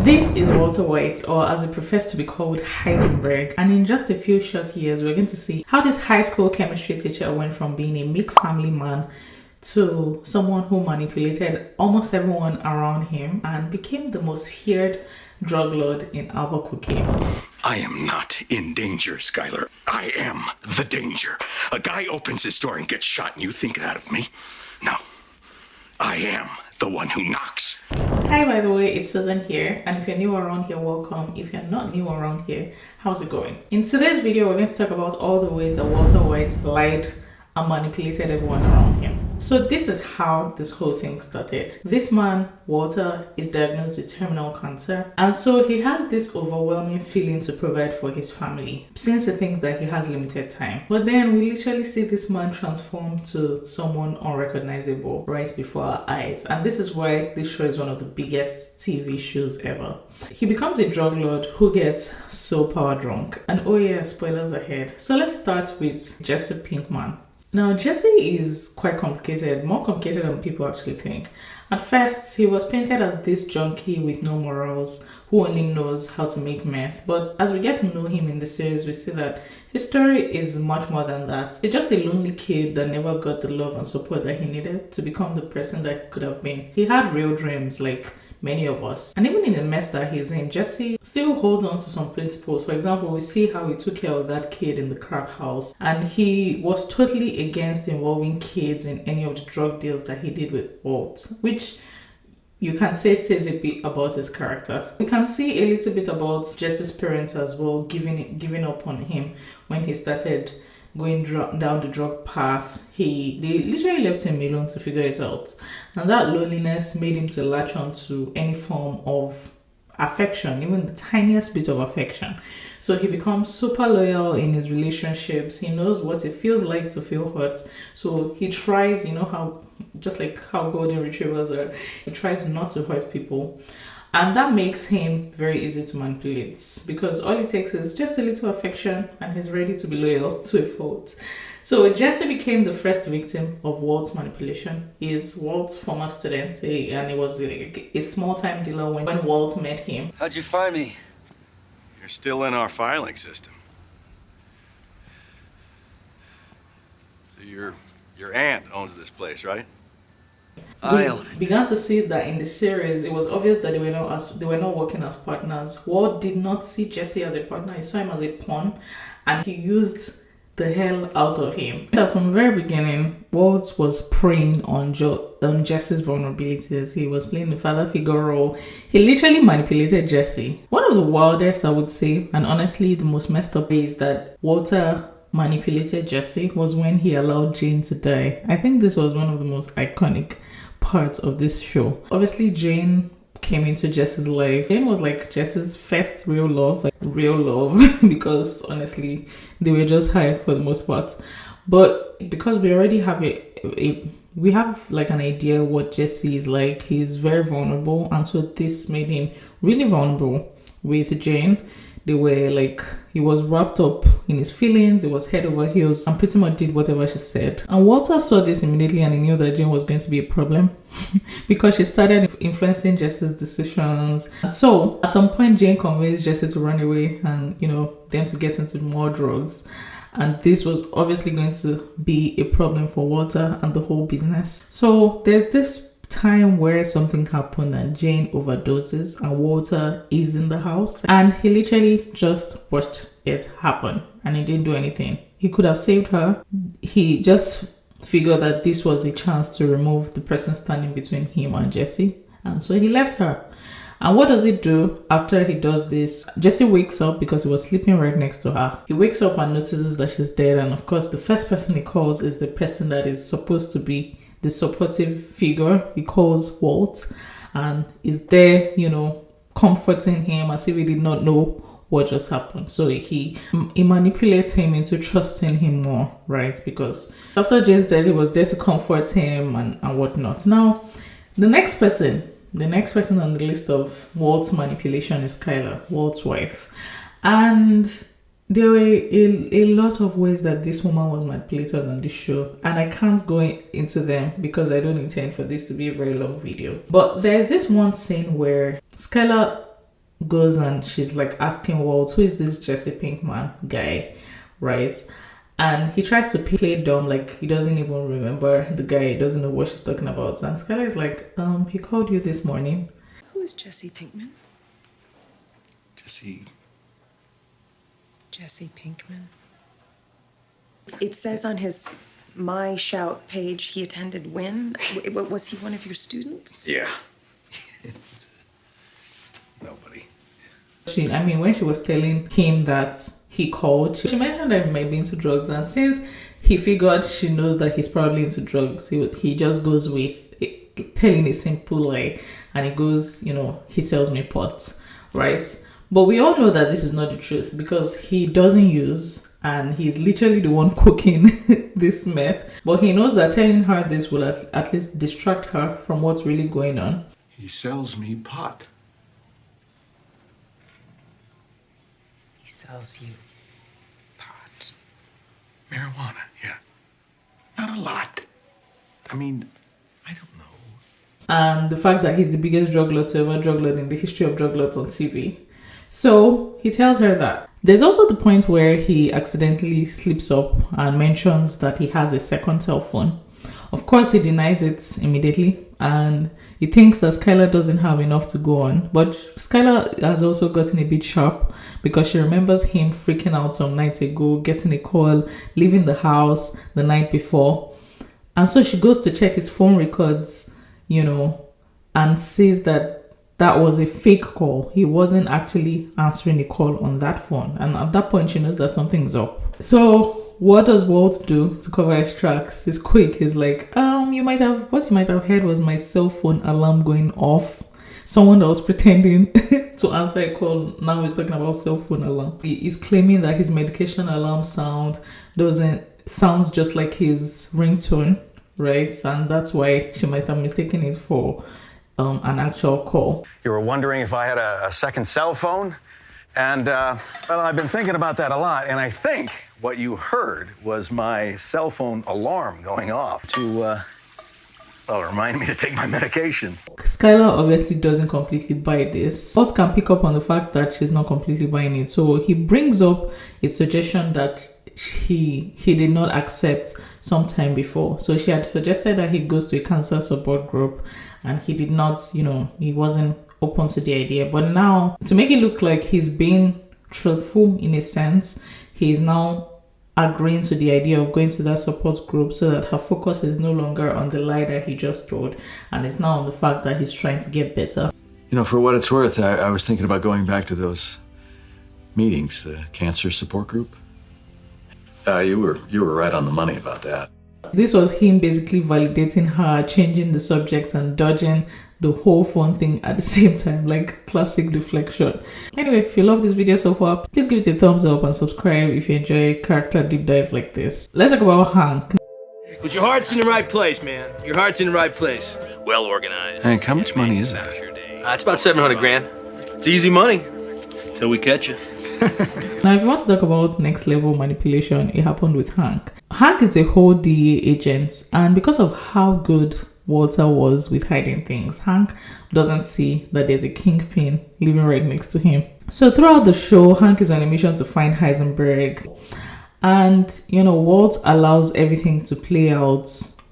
This is Walter White, or as he prefers to be called, Heisenberg. And in just a few short years, we're going to see how this high school chemistry teacher went from being a meek family man to someone who manipulated almost everyone around him and became the most feared drug lord in Albuquerque. I am not in danger, Skyler. I am the danger. A guy opens his door and gets shot, and you think that of me? No. I am the one who knocks. Hi, by the way, it's Susan here, and if you're new around here, welcome. If you're not new around here, how's it going? In today's video, we're going to talk about all the ways that Walter White lied and manipulated everyone around him. So this is how this whole thing started. This man, Walter, is diagnosed with terminal cancer, and so he has this overwhelming feeling to provide for his family since he thinks that he has limited time. But then we literally see this man transform to someone unrecognizable right before our eyes, and this is why this show is one of the biggest TV shows ever. He becomes a drug lord who gets so power drunk, and oh yeah, spoilers ahead. So let's start with Jesse Pinkman. Now, Jesse is quite complicated, more complicated than people actually think. At first, he was painted as this junkie with no morals who only knows how to make meth. But as we get to know him in the series, we see that his story is much more than that. He's just a lonely kid that never got the love and support that he needed to become the person that he could have been. He had real dreams, like many of us. And even in the mess that he's in, Jesse still holds on to some principles. For example, we see how he took care of that kid in the crack house, and he was totally against involving kids in any of the drug deals that he did with Walt, which you can say says a bit about his character. We can see a little bit about Jesse's parents as well, giving up on him when he started going down the drug path. They literally left him alone to figure it out, and that loneliness made him to latch on to any form of affection, even the tiniest bit of affection. So he becomes super loyal in his relationships. He knows what it feels like to feel hurt, so he tries, how just like how golden retrievers are, he tries not to hurt people. And that makes him very easy to manipulate because all it takes is just a little affection and he's ready to be loyal to a fault. So Jesse became the first victim of Walt's manipulation. He's Walt's former student, and he was a small-time dealer when Walt met him. How'd you find me? You're still in our filing system. So your aunt owns this place, right? We began to see that in the series, it was obvious that they were not working as partners. Walt did not see Jesse as a partner; he saw him as a pawn, and he used the hell out of him. From the very beginning, Walt was preying on Jesse's vulnerabilities. He was playing the father figure role. He literally manipulated Jesse. One of the wildest, I would say, and honestly the most messed up ways that Walter manipulated Jesse was when he allowed Jane to die. I think this was one of the most iconic parts of this show. Obviously, Jane came into Jesse's life. Jane was like Jesse's first real love, because honestly, they were just high for the most part. But because we already have we have like an idea what Jesse is like, he's very vulnerable, and so this made him really vulnerable with Jane. He was wrapped up in his feelings, it was head over heels, and pretty much did whatever she said. And Walter saw this immediately, and he knew that Jane was going to be a problem because she started influencing Jesse's decisions. And so at some point, Jane convinced Jesse to run away and, them to get into more drugs. And this was obviously going to be a problem for Walter and the whole business. So there's this time where something happened and Jane overdoses and Walter is in the house, and he literally just watched it happen and he didn't do anything. He could have saved her. He just figured that this was a chance to remove the person standing between him and Jesse, and so he left her. And what does he do after he does this? Jesse wakes up because he was sleeping right next to her. He wakes up and notices that she's dead, and of course the first person he calls is the person that is supposed to be the supportive figure. He calls Walt and is there, comforting him as if he did not know what just happened. So he manipulates him into trusting him more, right? Because after Jane's death, he was there to comfort him and whatnot. Now, the next person on the list of Walt's manipulation is Skyler, Walt's wife. And there were a lot of ways that this woman was manipulated on this show, and I can't go into them because I don't intend for this to be a very long video. But there's this one scene where Skyler goes and she's like asking Walt, who is this Jesse Pinkman guy, right? And he tries to play dumb, like he doesn't even remember the guy, he doesn't know what she's talking about. And Skyler is like, he called you this morning. Who is Jesse Pinkman? Jesse Pinkman. It says on his My Shout page he attended Win. Was he one of your students? Yeah. Nobody. When she was telling him that he called, she mentioned that he might be into drugs, and since he figured she knows that he's probably into drugs, he just goes with telling a simple lie, and he goes, he sells me pot, right? But we all know that this is not the truth, because he doesn't use, and he's literally the one cooking this meth. But he knows that telling her this will at least distract her from what's really going on. He sells me pot. He sells you pot. Marijuana, yeah. Not a lot. I mean, I don't know. And the fact that he's the biggest drug lord to ever drug lord in the history of drug lords on TV. So he tells her that. There's also the point where he accidentally slips up and mentions that he has a second cell phone. Of course, he denies it immediately, and he thinks that Skyler doesn't have enough to go on. But Skyler has also gotten a bit sharp, because she remembers him freaking out some nights ago, getting a call, leaving the house the night before. And so she goes to check his phone records, and sees that was a fake call. He wasn't actually answering a call on that phone. And at that point, she knows that something's up. So what does Walt do to cover his tracks? He's quick. He's like, what you might have heard was my cell phone alarm going off. Someone that was pretending to answer a call now is talking about cell phone alarm. He's claiming that his medication alarm sounds just like his ringtone, right? And that's why she might have mistaken it for an actual call. You were wondering if I had a second cell phone? And, well, I've been thinking about that a lot, and I think what you heard was my cell phone alarm going off to, remind me to take my medication. Skyler obviously doesn't completely buy this. Walt can pick up on the fact that she's not completely buying it. So he brings up a suggestion that he did not accept sometime before. So she had suggested that he goes to a cancer support group, and he did not, he wasn't open to the idea. But now, to make it look like he's being truthful in a sense, he's now agreeing to the idea of going to that support group, so that her focus is no longer on the lie that he just told, and it's now on the fact that he's trying to get better. For what it's worth, I was thinking about going back to those meetings, the cancer support group. You were right on the money about that. This was him basically validating her, changing the subject and dodging the whole phone thing at the same time, like classic deflection. Anyway, if you love this video so far, please give it a thumbs up and subscribe if you enjoy character deep dives like this. Let's talk about Hank. But your heart's in the right place, man. Your heart's in the right place. Well organized. Hank, how much money is that? It's about 700 grand. It's easy money till we catch you. Now, if you want to talk about next level manipulation, it happened with Hank. Hank is a whole DEA agent, and because of how good Walter was with hiding things, Hank doesn't see that there's a kingpin living right next to him. So throughout the show, Hank is on a mission to find Heisenberg, and Walt allows everything to play out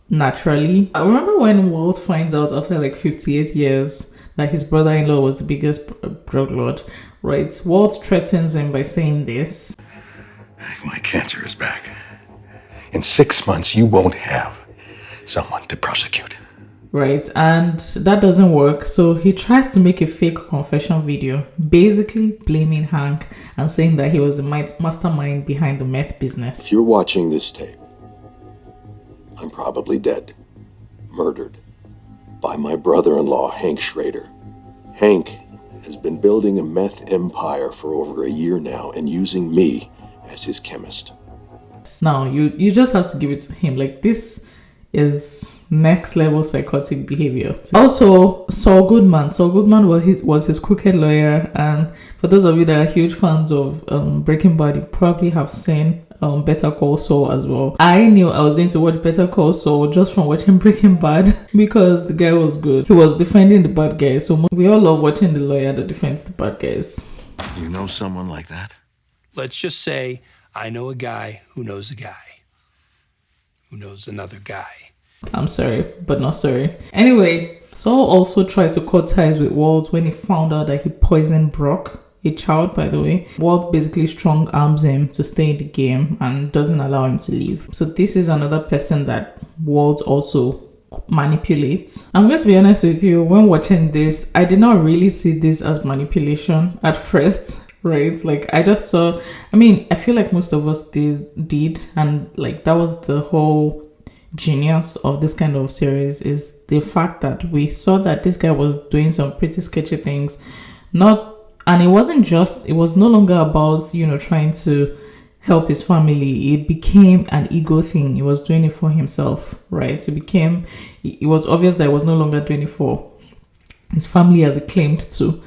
naturally. I remember when Walt finds out after like 58 years that his brother-in-law was the biggest drug lord, right? Walt threatens him by saying this: My cancer is back. In 6 months, you won't have someone to prosecute. Right, and that doesn't work, so he tries to make a fake confession video, basically blaming Hank and saying that he was the mastermind behind the meth business. If you're watching this tape, I'm probably dead, murdered, by my brother-in-law, Hank Schrader. Hank has been building a meth empire for over a year now and using me as his chemist. Now, you just have to give it to him. Like, this is next level psychotic behavior. Also, Saul Goodman was his crooked lawyer, and for those of you that are huge fans of Breaking Bad, you probably have seen Better Call Saul as well. I knew I was going to watch Better Call Saul just from watching Breaking Bad because the guy was good. He was defending the bad guys. So we all love watching the lawyer that defends the bad guys. You know someone like that? Let's just say I know a guy who knows a guy who knows another guy. I'm sorry, but not sorry. Anyway, Saul also tried to cut ties with Walt when he found out that he poisoned Brock, a child, by the way. Walt basically strong arms him to stay in the game and doesn't allow him to leave. So this is another person that Walt also manipulates. I'm going to be honest with you, when watching this, I did not really see this as manipulation at first, right? Like I just saw, I feel like most of us did, and like that was the whole genius of this kind of series, is the fact that we saw that this guy was doing some pretty sketchy things. And it was no longer about, trying to help his family. It became an ego thing. He was doing it for himself, right? It was obvious that he was no longer doing it for his family as he claimed to,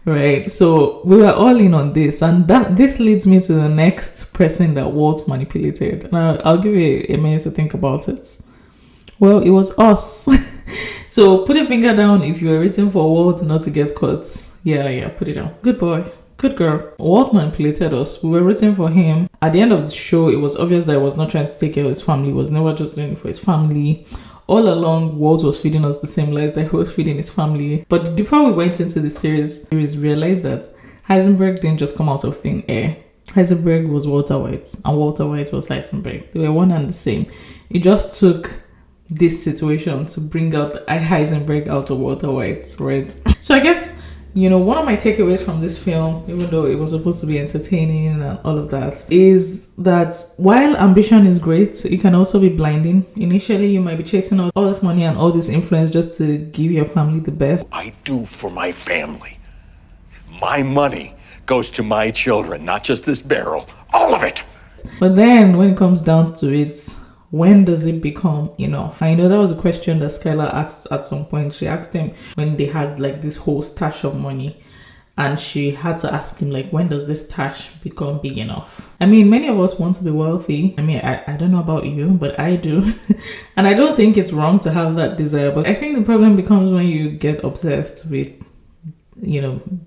right? So we were all in on this, and this leads me to the next person that Walt manipulated. Now I'll give you a minute to think about it. Well, it was us. So put your finger down if you were waiting for Walt not to get caught. Yeah, put it down. Good boy. Good girl. Walt manipulated us. We were rooting for him. At the end of the show, it was obvious that he was not trying to take care of his family. He was never just doing it for his family. All along, Walt was feeding us the same lies that he was feeding his family. But the deeper we went into the series, we realized that Heisenberg didn't just come out of thin air. Heisenberg was Walter White, and Walter White was Heisenberg. They were one and the same. It just took this situation to bring out Heisenberg out of Walter White, right? So I guess, one of my takeaways from this film, even though it was supposed to be entertaining and all of that, is that while ambition is great, it can also be blinding. Initially, you might be chasing all this money and all this influence just to give your family the best. I do for my family. My money goes to my children, not just this barrel. All of it. But then when it comes down to it, when does it become enough? I know that was a question that Skyler asked at some point. She asked him when they had like this whole stash of money, and she had to ask him like, when does this stash become big enough? Many of us want to be wealthy. I don't know about you, but I do. And I don't think it's wrong to have that desire, but I think the problem becomes when you get obsessed with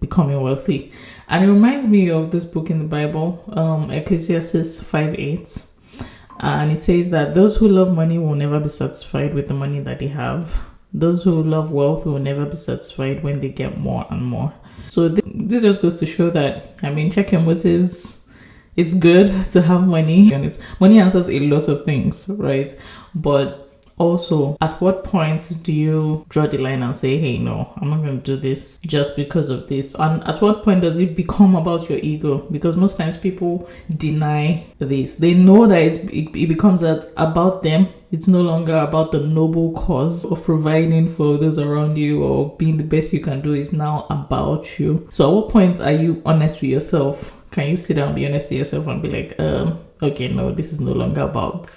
becoming wealthy. And it reminds me of this book in the Bible, Ecclesiastes 5:8. And it says that those who love money will never be satisfied with the money that they have. Those who love wealth will never be satisfied when they get more and more. So this just goes to show that, check your motives. It's good to have money. And money answers a lot of things, right? But also, at what point do you draw the line and say, hey, no, I'm not going to do this just because of this? And at what point does it become about your ego? Because most times people deny this. They know that it becomes about them. It's no longer about the noble cause of providing for those around you or being the best you can do. It's now about you. So at what point are you honest with yourself? Can you sit down and be honest with yourself and be like, okay, no, this is no longer about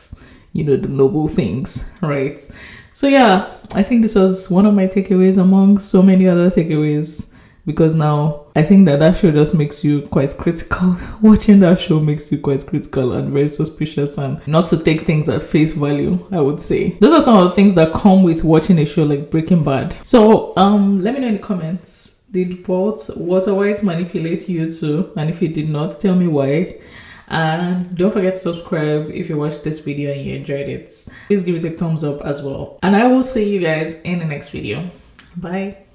the noble things, right? So yeah, I think this was one of my takeaways among so many other takeaways, because now I think that show just makes you quite critical. Watching that show makes you quite critical and very suspicious, and not to take things at face value, I would say. Those are some of the things that come with watching a show like Breaking Bad. So let me know in the comments, did Walter White manipulate you too? And if he did not, tell me why. And don't forget to subscribe if you watched this video and you enjoyed it. Please give it a thumbs up as well. And I will see you guys in the next video. Bye.